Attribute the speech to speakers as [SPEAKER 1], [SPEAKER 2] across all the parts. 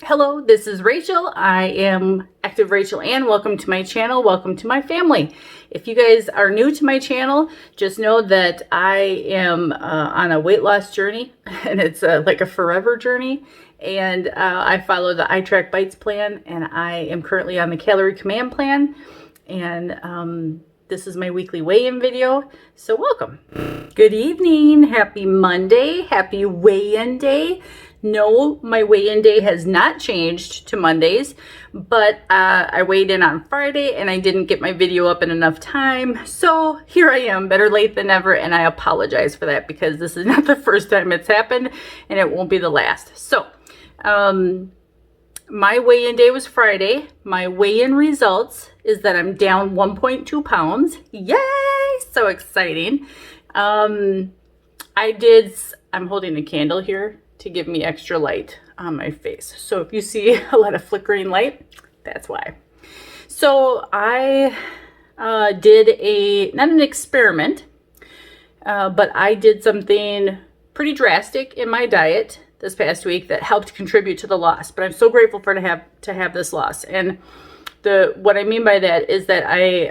[SPEAKER 1] Hello, this is Rachel. I am Activerachelanne. Welcome to my channel. Welcome to my family. If you guys are new to my channel, just know that I am on a weight loss journey, and it's like a forever journey. And I follow the iTrack plan, and I am currently on the calorie command plan. And this is my weekly weigh-in video. So welcome. Good evening. Happy Monday. Happy weigh-in day. No, my weigh-in day has not changed to Mondays, but I weighed in on Friday and I didn't get my video up in enough time. So here I am, better late than never, and I apologize for that because this is not the first time it's happened and it won't be the last. So my weigh-in day was Friday. My weigh-in results is that I'm down 1.2 pounds. Yay! So exciting. I'm holding a candle here to give me extra light on my face. So if you see a lot of flickering light, that's why. So I did not an experiment, but I did something pretty drastic in my diet this past week that helped contribute to the loss. But I'm so grateful to have this loss. And what I mean by that is that I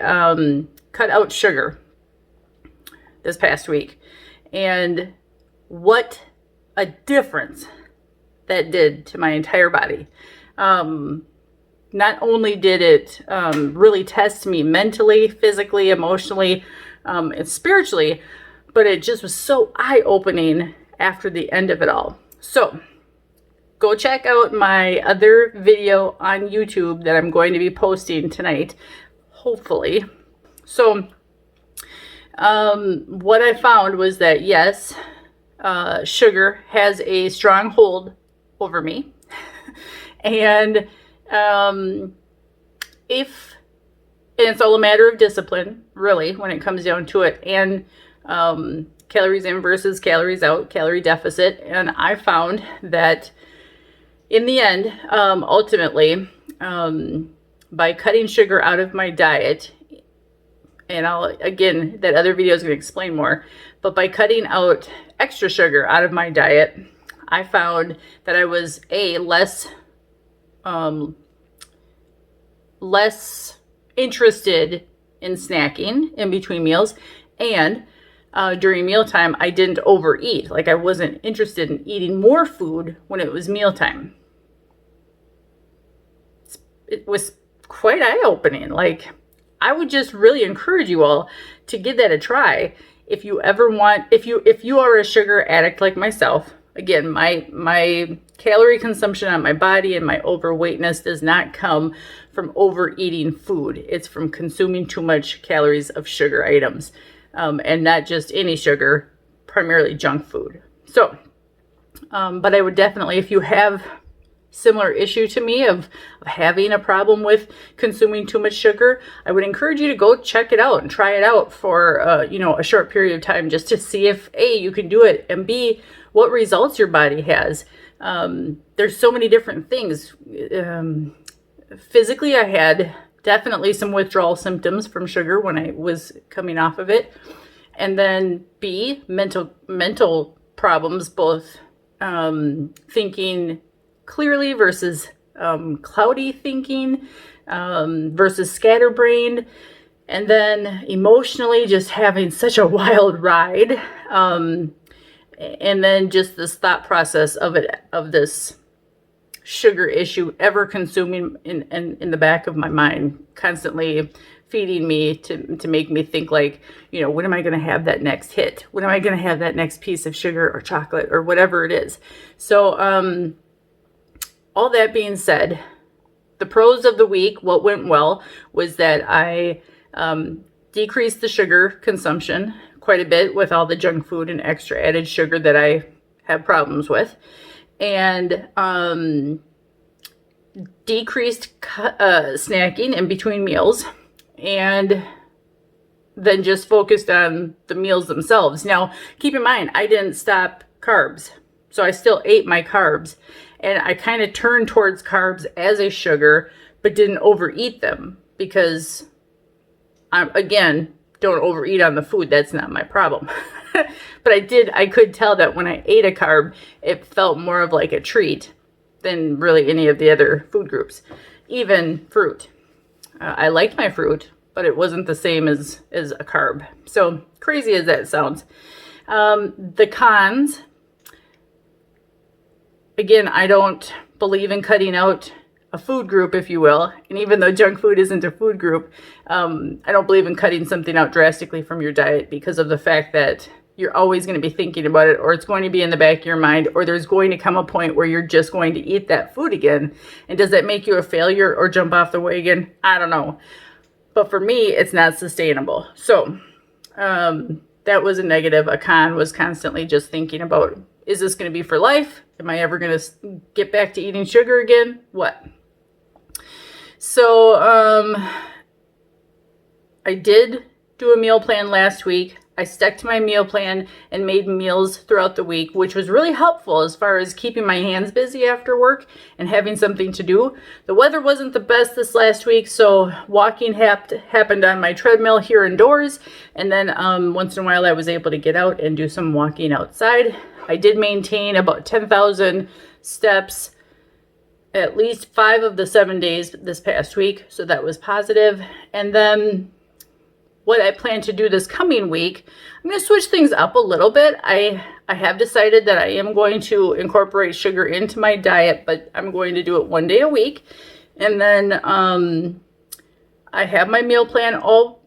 [SPEAKER 1] cut out sugar this past week. And what a difference that did to my entire body. Not only did it really test me mentally, physically, emotionally, and spiritually, but it just was so eye-opening after the end of it all. So go check out my other video on YouTube that I'm going to be posting tonight, hopefully. So what I found was that yes, sugar has a strong hold over me. And it's all a matter of discipline, really, when it comes down to it. And calories in versus calories out, calorie deficit. And I found that in the end, ultimately, by cutting sugar out of my diet, and again, that other video is going to explain more, but by cutting out extra sugar out of my diet, I found that I was less interested in snacking in between meals, and during mealtime, I didn't overeat. Like, I wasn't interested in eating more food when it was mealtime. It was quite eye-opening. Like, I would just really encourage you all to give that a try. If you ever want, if you are a sugar addict like myself, again, my calorie consumption on my body and my overweightness does not come from overeating food. It's from consuming too much calories of sugar items, and not just any sugar, primarily junk food. So, but I would definitely, if you have similar issue to me of having a problem with consuming too much sugar, I would encourage you to go check it out and try it out for a short period of time, just to see if A, you can do it, and B, what results your body has. There's so many different things. Physically, I had definitely some withdrawal symptoms from sugar when I was coming off of it. And then B, mental problems, both thinking clearly versus cloudy thinking, versus scatterbrained, and then emotionally just having such a wild ride, and then just this thought process of this sugar issue ever consuming in the back of my mind, constantly feeding me to make me think like, when am I going to have that next hit? When am I going to have that next piece of sugar or chocolate or whatever it is? So all that being said, the pros of the week, what went well was that I decreased the sugar consumption quite a bit with all the junk food and extra added sugar that I have problems with, and decreased snacking in between meals, and then just focused on the meals themselves. Now, keep in mind, I didn't stop carbs, so I still ate my carbs. And I kind of turned towards carbs as a sugar, but didn't overeat them because, again, don't overeat on the food. That's not my problem. But I could tell that when I ate a carb, it felt more of like a treat than really any of the other food groups, even fruit. I liked my fruit, but it wasn't the same as a carb. So crazy as that sounds. The cons, again, I don't believe in cutting out a food group, if you will. And even though junk food isn't a food group, I don't believe in cutting something out drastically from your diet because of the fact that you're always going to be thinking about it, or it's going to be in the back of your mind, or there's going to come a point where you're just going to eat that food again. And does that make you a failure or jump off the wagon? I don't know. But for me, it's not sustainable. So that was a negative. A con was constantly just thinking about, is this going to be for life? Am I ever going to get back to eating sugar again? What? So I did do a meal plan last week. I stuck to my meal plan and made meals throughout the week, which was really helpful as far as keeping my hands busy after work and having something to do. The weather wasn't the best this last week, so walking happened on my treadmill here indoors. And then once in a while I was able to get out and do some walking outside. I did maintain about 10,000 steps at least 5 of the 7 days this past week, so that was positive. And then what I plan to do this coming week, I'm going to switch things up a little bit. I have decided that I am going to incorporate sugar into my diet, but I'm going to do it 1 day a week. And then I have my meal plan all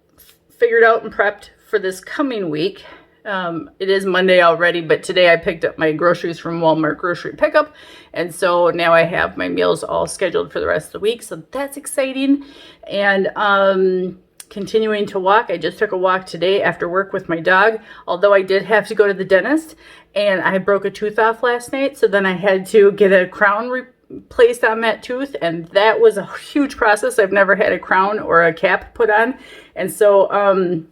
[SPEAKER 1] figured out and prepped for this coming week. It is Monday already, but today I picked up my groceries from Walmart grocery pickup. And so now I have my meals all scheduled for the rest of the week. So that's exciting. And continuing to walk. I just took a walk today after work with my dog, although I did have to go to the dentist, and I broke a tooth off last night. So then I had to get a crown replaced on that tooth, and that was a huge process. I've never had a crown or a cap put on. And so,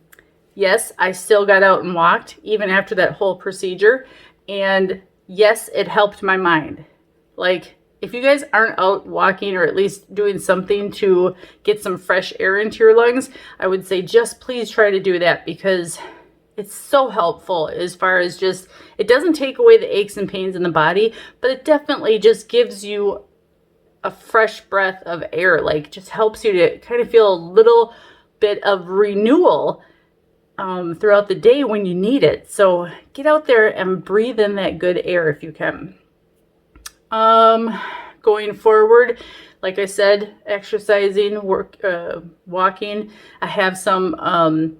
[SPEAKER 1] yes, I still got out and walked even after that whole procedure. And yes, it helped my mind. Like, if you guys aren't out walking or at least doing something to get some fresh air into your lungs, I would say just please try to do that, because it's so helpful as far as just, it doesn't take away the aches and pains in the body, but it definitely just gives you a fresh breath of air. Like, just helps you to kind of feel a little bit of renewal throughout the day when you need it. So get out there and breathe in that good air if you can. Going forward, like I said, exercising, walking. I have some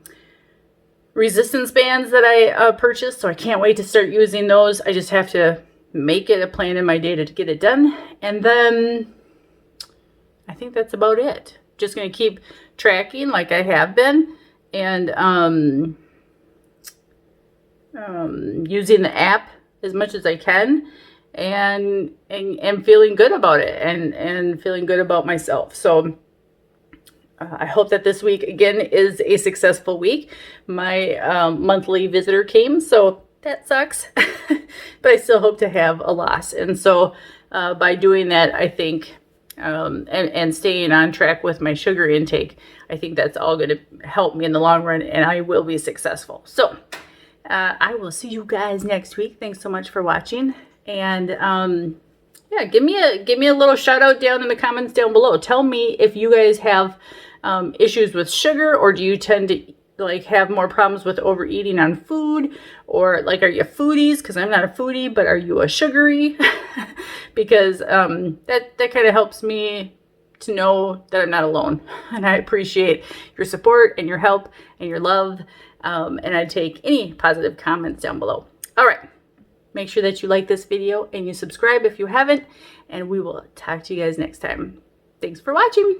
[SPEAKER 1] resistance bands that I purchased, so I can't wait to start using those. I just have to make it a plan in my day to get it done. And then I think that's about it. Just going to keep tracking like I have been, and using the app as much as I can. And feeling good about it and feeling good about myself. So I hope that this week again is a successful week. My monthly visitor came, so that sucks, but I still hope to have a loss. And so by doing that, I think and staying on track with my sugar intake, I think that's all going to help me in the long run, and I will be successful. So I will see you guys next week. Thanks so much for watching. And yeah, give me a little shout out down in the comments down below. Tell me if you guys have issues with sugar, or do you tend to like have more problems with overeating on food, or like, are you foodies? Because I'm not a foodie, but are you a sugary? Because that kind of helps me to know that I'm not alone, and I appreciate your support and your help and your love, and I take any positive comments down below. All right. Make sure that you like this video and you subscribe if you haven't, and we will talk to you guys next time. Thanks for watching.